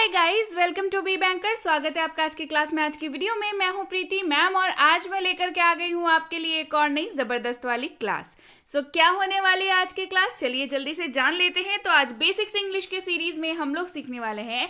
Hi guys, welcome to be banker. स्वागत है आपका आज की क्लास में। आज की वीडियो में मैं हूं प्रीति मैम और आज मैं लेकर के आ गई हूं आपके लिए एक और नई जबरदस्त वाली क्लास। क्या होने वाली है आज की क्लास, चलिए जल्दी से जान लेते हैं। तो आज बेसिक्स इंग्लिश के सीरीज में हम लोग सीखने वाले हैं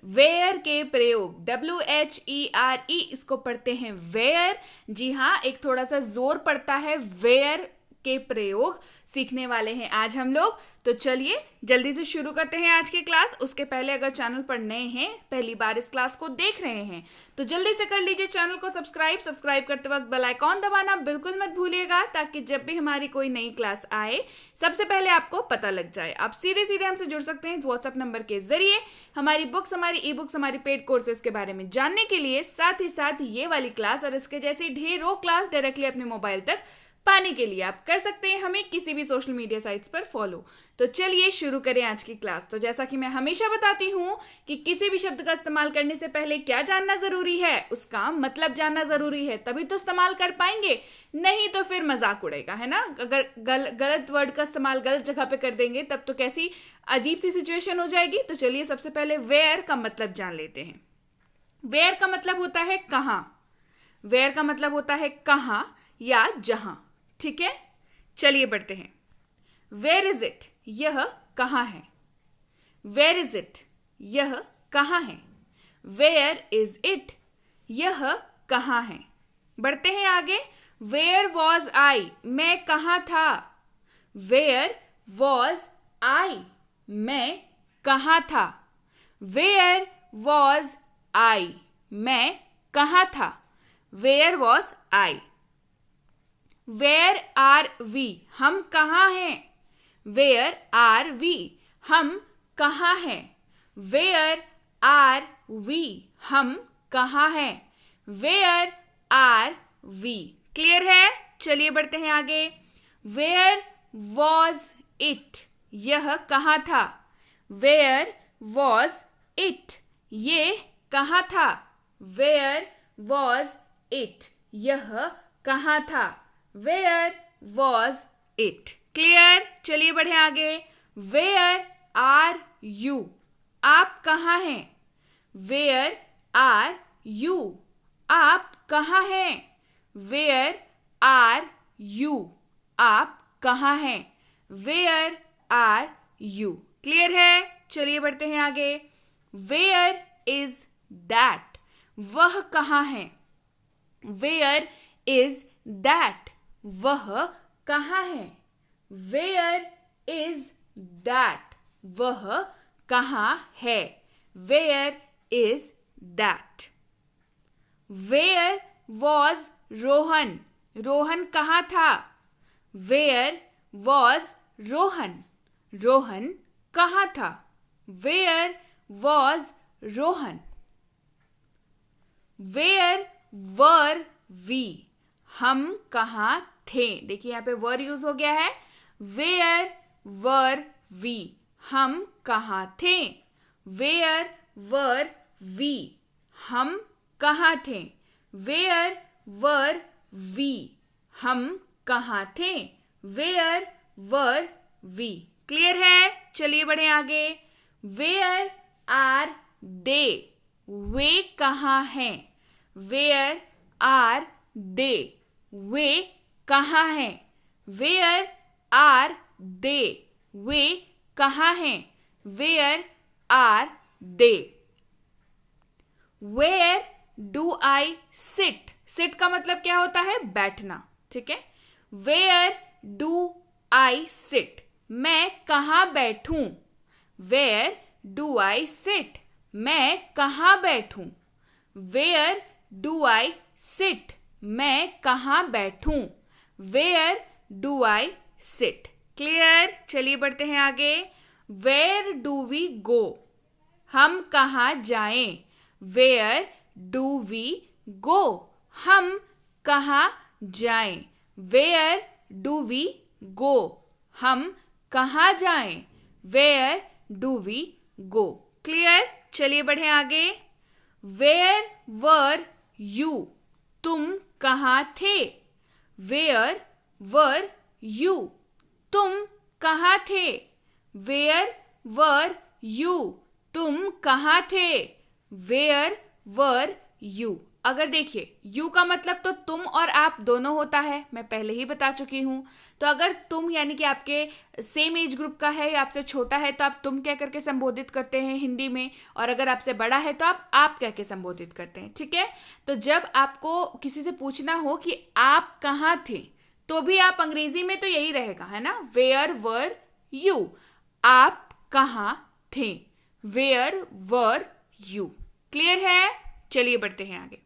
वेयर के प्रयोग। WHERE इसको पढ़ते हैं वेयर। जी हाँ, एक थोड़ा सा जोर पड़ता है। वेयर के प्रयोग सीखने वाले हैं आज हम लोग। तो चलिए जल्दी से शुरू करते हैं आज की क्लास। उसके पहले अगर चैनल पर नए हैं, पहली बार इस क्लास को देख रहे हैं, तो जल्दी से कर लीजिए चैनल को सब्सक्राइब करते वक्त बेल आइकॉन दबाना बिल्कुल मत भूलिएगा, ताकि जब भी हमारी कोई नई क्लास आए सबसे पहले आपको पता लग जाए। आप सीधे सीधे हमसे जुड़ सकते हैं व्हाट्सएप नंबर के जरिए हमारी बुक्स, हमारी ई बुक्स, हमारी पेड कोर्सेज के बारे में जानने के लिए। साथ ही साथ ये वाली क्लास और इसके जैसी ढेरों क्लास डायरेक्टली अपने मोबाइल तक पाने के लिए आप कर सकते हैं हमें किसी भी सोशल मीडिया साइट्स पर फॉलो। तो चलिए शुरू करें आज की क्लास। तो जैसा कि मैं हमेशा बताती हूँ कि किसी भी शब्द का इस्तेमाल करने से पहले क्या जानना जरूरी है, उसका मतलब जानना जरूरी है, तभी तो इस्तेमाल कर पाएंगे, नहीं तो फिर मजाक उड़ेगा, है ना। अगर गलत वर्ड का इस्तेमाल गलत जगह पे कर देंगे तब तो कैसी अजीब सी सिचुएशन हो जाएगी। तो चलिए सबसे पहले वेयर का मतलब जान लेते हैं। वेयर का मतलब होता है कहाँ। वेयर का मतलब होता है कहाँ या जहां। ठीक है, चलिए बढ़ते हैं। वेयर इज इट, यह कहाँ है। वेयर इज इट, यह कहाँ है। वेयर इज इट, यह कहाँ है। बढ़ते हैं आगे। वेयर वॉज आई, मैं कहाँ था। वेयर वॉज आई, मैं कहाँ था। वेयर वॉज आई, मैं कहाँ था। Where was I. Where are we, हम कहाँ हैं। वेयर आर वी, हम कहाँ हैं। वेयर आर वी, हम कहाँ हैं। Where are we. क्लियर है, चलिए बढ़ते हैं आगे। वेयर वॉज इट, यह कहाँ था। वेयर वॉज इट, ये कहाँ था। वेयर वॉज इट, यह कहाँ था। Where was it. क्लियर, चलिए बढ़े आगे। वेयर आर यू, आप कहाँ हैं। वेयर आर यू, आप कहाँ हैं। वेयर आर यू, आप कहाँ हैं। Where are you. क्लियर है, चलिए बढ़ते हैं आगे। वेयर इज दैट, वह कहाँ है। वेयर इज दैट, वह कहाँ है। वेयर इज दैट, वह कहाँ है। Where is that. Where was Rohan, Rohan कहाँ था। वेयर वॉज रोहन, रोहन कहाँ था। Where was Rohan. Where were we, हम कहाँ थे। देखिए यहाँ पे वर यूज हो गया है। वेयर वर वी, हम कहाँ थे। वेयर वर वी, हम कहाँ थे। वेयर वर वी, हम कहाँ थे। Where were we. क्लियर है, चलिए बढ़े आगे। वेयर आर दे, वे कहाँ हैं। वेयर आर दे, वे कहाँ हैं। वेयर आर दे, वे कहाँ हैं। Where are they. Where do I sit, sit का मतलब क्या होता है, बैठना। ठीक है, वेयर डू आई सिट, मैं कहाँ बैठूं। वेयर डू आई सिट, मैं कहाँ बैठूं। वेयर डू आई सिट, मैं कहाँ बैठूं। Where do I sit. Clear, चलिए बढ़ते हैं आगे। वेयर डू वी गो, हम कहाँ जाएं। वेयर डू वी गो, हम कहाँ जाएं। वेयर डू वी गो, हम कहाँ जाएं। Where do we go. Clear, चलिए बढ़े आगे। वेयर वर यू, तुम कहाँ थे। वेयर वर यू, तुम कहाँ थे। वेयर वर यू, तुम कहाँ थे? Where were you? अगर देखिए यू का मतलब तो तुम और आप दोनों होता है, मैं पहले ही बता चुकी हूं। तो अगर तुम यानी कि आपके सेम एज ग्रुप का है या आपसे छोटा है तो आप तुम कह करके संबोधित करते हैं हिंदी में, और अगर आपसे बड़ा है तो आप कह के संबोधित करते हैं, ठीक है। तो जब आपको किसी से पूछना हो कि आप कहाँ थे, तो भी आप अंग्रेजी में तो यही रहेगा, है ना, वेयर वर यू? आप कहाँ थे? Where were you? क्लियर है? चलिए बढ़ते हैं आगे।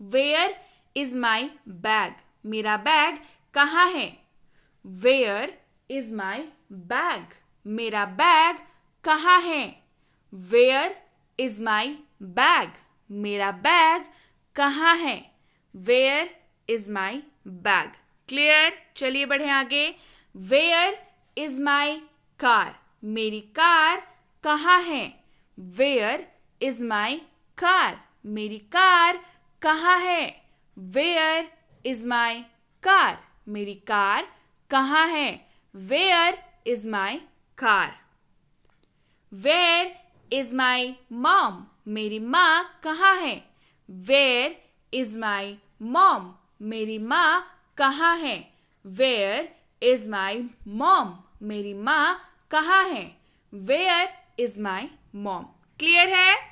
Where is my bag? मेरा बैग कहाँ है? Where is my bag? मेरा बैग कहाँ है? Where is my bag? मेरा बैग कहाँ है? Where is my bag? Clear? चलिए बढ़े आगे। Where is my car? मेरी कार कहाँ है? Where is my car? मेरी कार कहाँ है? Where is my car? मेरी कार कहाँ है? Where is my car? Where is my mom? मेरी माँ कहाँ है? Where is my mom? मेरी माँ कहाँ है? Where is my mom? मेरी माँ कहाँ है? Where is my mom? Clear है?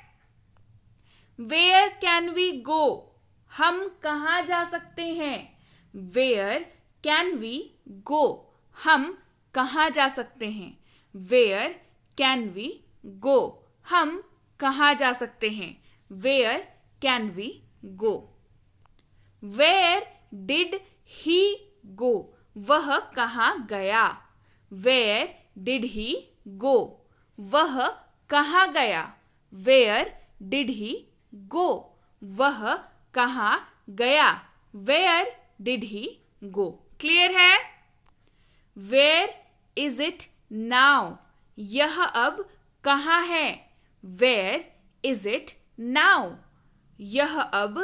Where can we go? हम कहाँ जा सकते हैं? Where can we go? हम कहाँ जा सकते हैं? Where can we go? हम कहाँ जा सकते हैं? Where can we go? Where did he go? वह कहाँ गया? Where did he go? वह कहाँ गया? Where did he go? वह कहाँ गया? Where did he go? Clear है? Where is it now? यह अब कहाँ है? Where is it now? यह अब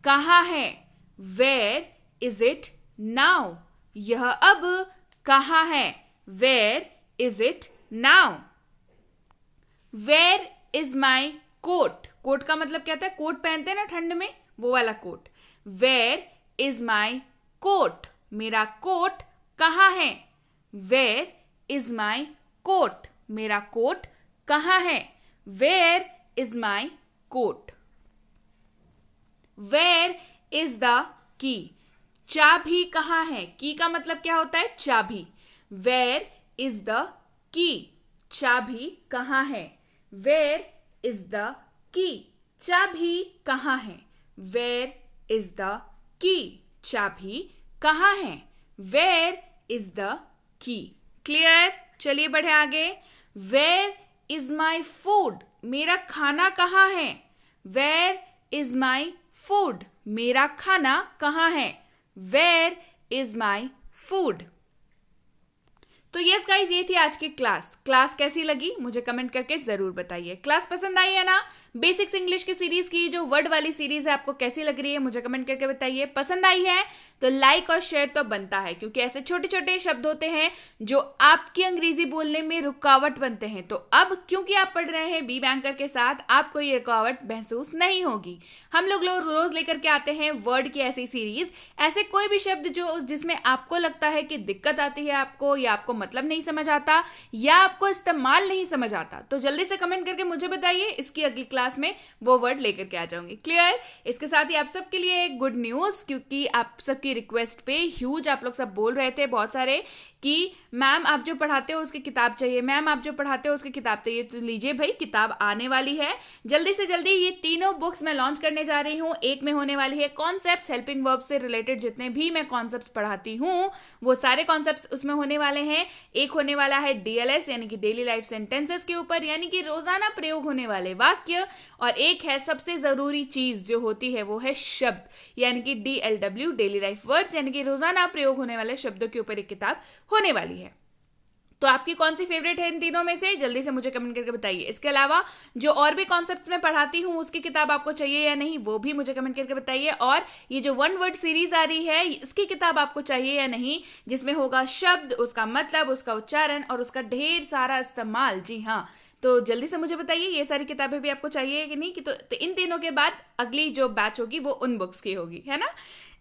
कहाँ है? Where is it now? यह अब कहाँ है? Where is it now? Where is my coat? Coat का मतलब क्या होता है? कोट पहनते हैं ना ठंड में, वो वाला coat. Where is my coat? मेरा कोट कहाँ है? Where is my coat? मेरा कोट कहाँ है? Where is my coat? Where is the key? चाबी कहाँ है? की का मतलब क्या होता है? चाबी। Where is the key? चाबी कहाँ है? Where is the key? चाबी कहाँ है? Where is the key? चाबी कहाँ है? Where is the key? Clear? चलिए बढ़े आगे। Where is my food? मेरा खाना कहाँ है? Where is my food? मेरा खाना कहाँ है? Where is my food? तो यस गाइज, ये थी आज की क्लास कैसी लगी मुझे कमेंट करके जरूर बताइए। क्लास पसंद आई है ना? बेसिक्स इंग्लिश की सीरीज की जो वर्ड वाली सीरीज है आपको कैसी लग रही है मुझे कमेंट करके बताइए। पसंद आई है तो लाइक और शेयर तो बनता है, क्योंकि ऐसे छोटे छोटे शब्द होते हैं जो आपकी अंग्रेजी बोलने में रुकावट बनते हैं। तो अब क्योंकि आप पढ़ रहे हैं बी बैंकर के साथ, आपको ये रुकावट महसूस नहीं होगी। हम लोग रोज लेकर के आते हैं वर्ड की ऐसी सीरीज, ऐसे कोई भी शब्द जो जिसमें आपको लगता है कि दिक्कत आती है आपको, या आपको मतलब नहीं समझ आता, या आपको इस्तेमाल नहीं समझ आता, तो जल्दी से कमेंट करके मुझे बताइए। इसकी अगली क्लास में वो वर्ड लेकर के आ जाऊंगी। क्लियर? इसके साथ ही आप सबके लिए एक गुड न्यूज, क्योंकि आप सबकी रिक्वेस्ट पे ह्यूज आप लोग सब बोल रहे थे बहुत सारे कि मैम आप जो पढ़ाते हो उसकी किताब चाहिए, मैम आप जो पढ़ाते हो उसकी किताब चाहिए। तो लीजिए भाई, किताब आने वाली है जल्दी से जल्दी। ये तीनों बुक्स मैं लॉन्च करने जा रही हूँ। एक में होने वाली है कॉन्सेप्ट्स, हेल्पिंग वर्ब से रिलेटेड जितने भी मैं कॉन्सेप्ट्स पढ़ाती हूँ वो सारे कॉन्सेप्ट्स उसमें होने वाले हैं। एक होने वाला है डीएलएस यानी कि डेली लाइफ सेंटेंसेस के ऊपर, यानी कि रोजाना प्रयोग होने वाले वाक्य, और एक है सबसे जरूरी चीज जो होती है वो है शब्द, यानी कि डीएलडब्ल्यू डेली लाइफ वर्ड्स, यानी कि रोजाना प्रयोग होने वाले शब्दों के ऊपर एक किताब होने वाली है। तो आपकी कौन सी फेवरेट है इन तीनों में से? जल्दी से मुझे कमेंट करके बताइए। इसके अलावा जो और भी कॉन्सेप्ट्स मैं पढ़ाती हूँ उसकी किताब आपको चाहिए या नहीं, वो भी मुझे कमेंट करके बताइए। और ये जो वन वर्ड सीरीज आ रही है इसकी किताब आपको चाहिए या नहीं, जिसमें होगा शब्द, उसका मतलब, उसका उच्चारण और उसका ढेर सारा इस्तेमाल। जी हाँ, तो जल्दी से मुझे बताइए ये सारी किताबें भी आपको चाहिए कि नहीं, कि तो इन तीनों के बाद अगली जो बैच होगी वो उन बुक्स की होगी, है ना।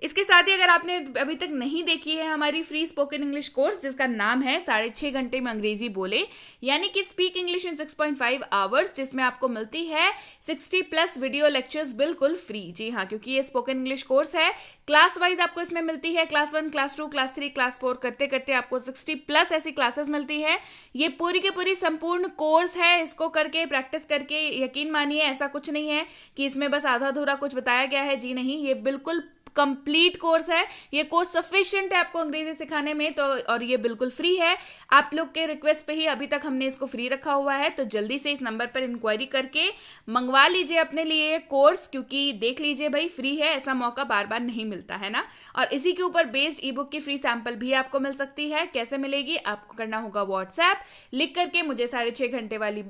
इसके साथ ही अगर आपने अभी तक नहीं देखी है हमारी फ्री स्पोकन इंग्लिश कोर्स जिसका नाम है 6.5 घंटे में अंग्रेजी बोले, यानी कि स्पीक इंग्लिश इन 6.5 आवर्स, जिसमें आपको मिलती है 60+ वीडियो लेक्चर्स बिल्कुल फ्री। जी हाँ, क्योंकि ये स्पोकन इंग्लिश कोर्स है, क्लास वाइज आपको इसमें मिलती है, क्लास 1, क्लास 2, क्लास 3, क्लास 4 करते करते आपको 60+ ऐसी क्लासेस मिलती है। ये पूरी की पूरी संपूर्ण कोर्स है, इसको करके प्रैक्टिस करके यकीन मानिए ऐसा कुछ नहीं है कि इसमें बस आधा अधूरा कुछ बताया गया है। जी नहीं, ये बिल्कुल कंप्लीट कोर्स है, ये कोर्स सफिशिएंट है आपको अंग्रेजी सिखाने में, तो और ये बिल्कुल फ्री है। आप लोग के रिक्वेस्ट पे ही अभी तक हमने इसको फ्री रखा हुआ है, तो जल्दी से इस नंबर पर इंक्वायरी करके मंगवा लीजिए अपने लिए कोर्स, क्योंकि देख लीजिए भाई फ्री है, ऐसा मौका बार बार नहीं मिलता है ना। और इसी के ऊपर बेस्ड ई बुक की फ्री सैंपल भी आपको मिल सकती है। कैसे मिलेगी? आपको करना होगा व्हाट्सएप लिख करके मुझे 6.5 घंटे वाली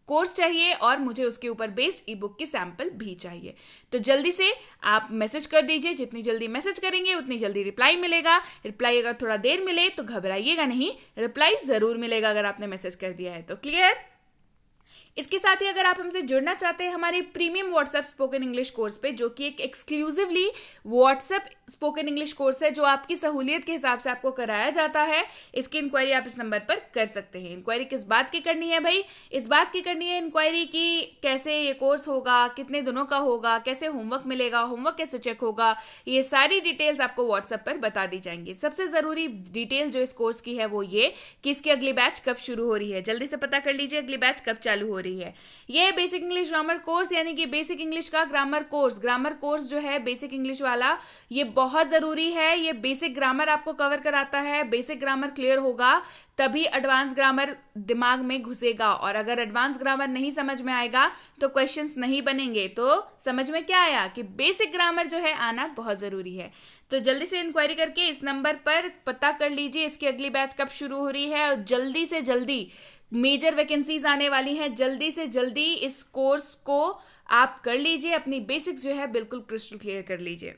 कोर्स चाहिए और मुझे उसके ऊपर बेस्ड ई बुक की सैंपल भी चाहिए। तो जल्दी से आप मैसेज कर दीजिए, जितनी जल्दी मैसेज करेंगे उतनी जल्दी रिप्लाई मिलेगा। रिप्लाई अगर थोड़ा देर मिले तो घबराइएगा नहीं, रिप्लाई जरूर मिलेगा अगर आपने मैसेज कर दिया है तो। क्लियर? इसके साथ ही अगर आप हमसे जुड़ना चाहते हैं हमारे premium WhatsApp spoken English course पे, जो कि एक exclusively WhatsApp spoken English course है जो आपकी सहूलियत के हिसाब से आपको कराया जाता है, इसकी इंक्वायरी आप इस नंबर पर कर सकते हैं। इंक्वायरी किस बात की करनी है भाई? इस बात की करनी है इंक्वायरी की कैसे ये कोर्स होगा, कितने दिनों का होगा, कैसे होमवर्क मिलेगा, होमवर्क कैसे चेक होगा, ये सारी डिटेल्स आपको व्हाट्सएप पर बता दी जाएंगी। सबसे जरूरी डिटेल जो इस कोर्स की है वो ये कि इसकी अगली बैच कब शुरू हो रही है। जल्दी से पता कर लीजिए अगली बैच कब चालू हो रही है। यह है बेसिक इंग्लिश ग्रामर कोर्स, यानी कि बेसिक इंग्लिश का ग्रामर कोर्स। ग्रामर कोर्स जो है बेसिक इंग्लिश वाला, ये बहुत जरूरी है। ये बेसिक ग्रामर आपको कवर कराता है। बेसिक ग्रामर क्लियर होगा तभी एडवांस ग्रामर दिमाग में घुसेगा, और अगर एडवांस ग्रामर नहीं समझ में आएगा तो क्वेश्चंस नहीं बनेंगे। तो समझ में क्या आया कि बेसिक ग्रामर जो है आना बहुत जरूरी है। तो जल्दी से इंक्वायरी करके इस नंबर पर पता कर लीजिए इसकी अगली बैच कब शुरू हो रही है, और जल्दी से जल्दी मेजर वैकेंसीज आने वाली हैं। जल्दी से जल्दी इस कोर्स को आप कर लीजिए, अपनी बेसिक्स जो है बिल्कुल क्रिस्टल क्लियर कर लीजिए।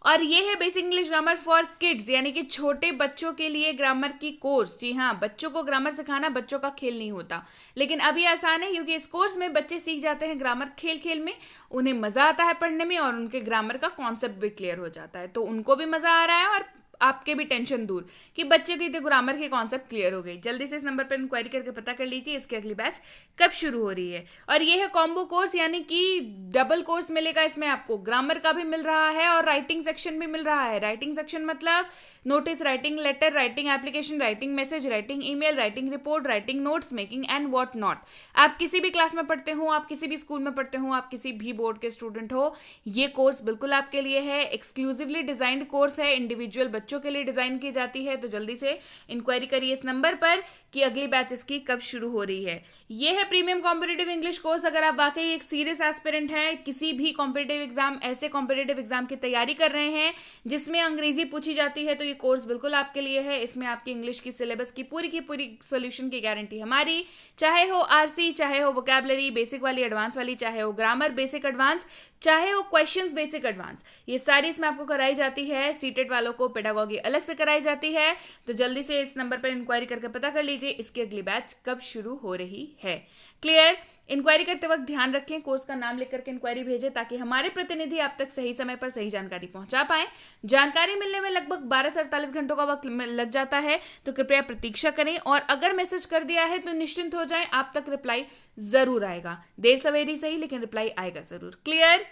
और ये है basic English grammar for kids, यानी कि छोटे बच्चों के लिए ग्रामर की कोर्स। जी हाँ, बच्चों को ग्रामर सिखाना बच्चों का खेल नहीं होता, लेकिन अभी आसान है क्योंकि इस कोर्स में बच्चे सीख जाते हैं ग्रामर खेल खेल में, उन्हें मजा आता है पढ़ने में और उनके ग्रामर का कॉन्सेप्ट भी क्लियर हो जाता है। तो उनको भी मजा आ रहा है और आपके भी टेंशन दूर कि बच्चे की तो ग्रामर के कॉन्सेप्ट क्लियर हो गई। जल्दी से इस नंबर पर इंक्वायरी करके पता कर लीजिए इसकी अगली बैच कब शुरू हो रही है। और ये है कॉम्बो कोर्स, यानी कि डबल कोर्स मिलेगा इसमें आपको, ग्रामर का भी मिल रहा है और राइटिंग सेक्शन भी मिल रहा है। राइटिंग सेक्शन मतलब notice writing, letter writing, application writing, message writing, email writing, report writing, notes making and what not. आप किसी भी क्लास में पढ़ते हो, आप किसी भी स्कूल में पढ़ते हो, आप किसी भी बोर्ड के स्टूडेंट हो, ये कोर्स बिल्कुल आपके लिए है। एक्सक्लूसिवली डिजाइंड कोर्स है, इंडिविजुअल बच्चों के लिए डिजाइन की जाती है। तो जल्दी से इंक्वायरी करिए इस नंबर पर कि अगली बैच इसकी कब शुरू हो रही है। ये है प्रीमियम कॉम्पिटिटिव इंग्लिश कोर्स। अगर आप वाकई एक सीरियस एस्पिरेंट हैं, किसी भी कॉम्पिटिटिव एग्जाम, ऐसे कॉम्पिटिटिव एग्जाम की तैयारी कर रहे हैं जिसमें अंग्रेजी पूछी जाती है, तो ये कोर्स बिल्कुल आपके लिए है। इसमें आपकी इंग्लिश की सिलेबस की पूरी सोल्यूशन की गारंटी हमारी, चाहे हो आरसी, चाहे हो वोकैबुलरी बेसिक वाली, एडवांस वाली, चाहे हो ग्रामर बेसिक एडवांस, चाहे हो क्वेश्चंस बेसिक एडवांस, ये सारी इसमें आपको कराई जाती है। सीटेट वालों को पेडागोगी अलग से कराई जाती है। तो जल्दी से इस नंबर पर इंक्वायरी करके पता कर लीजिए इसकी अगली बैच कब शुरू हो रही है। क्लियर? इंक्वायरी करते वक्त ध्यान रखें कोर्स का नाम लिख करके इंक्वायरी भेजें ताकि हमारे प्रतिनिधि आप तक सही समय पर सही जानकारी पहुंचा पाए। जानकारी मिलने में लगभग 12 से 48 घंटों का वक्त लग जाता है, तो कृपया प्रतीक्षा करें। और अगर मैसेज कर दिया है तो निश्चिंत हो जाएं, आप तक रिप्लाई जरूर आएगा। देर सवेरी सही, लेकिन रिप्लाई आएगा जरूर। Clear?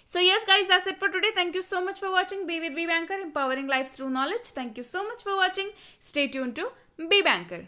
So yes guys, that's it for today. Thank you so much for watching Be with Be Banker, empowering lives through knowledge. Thank you so much for watching. Stay tuned to Be Banker.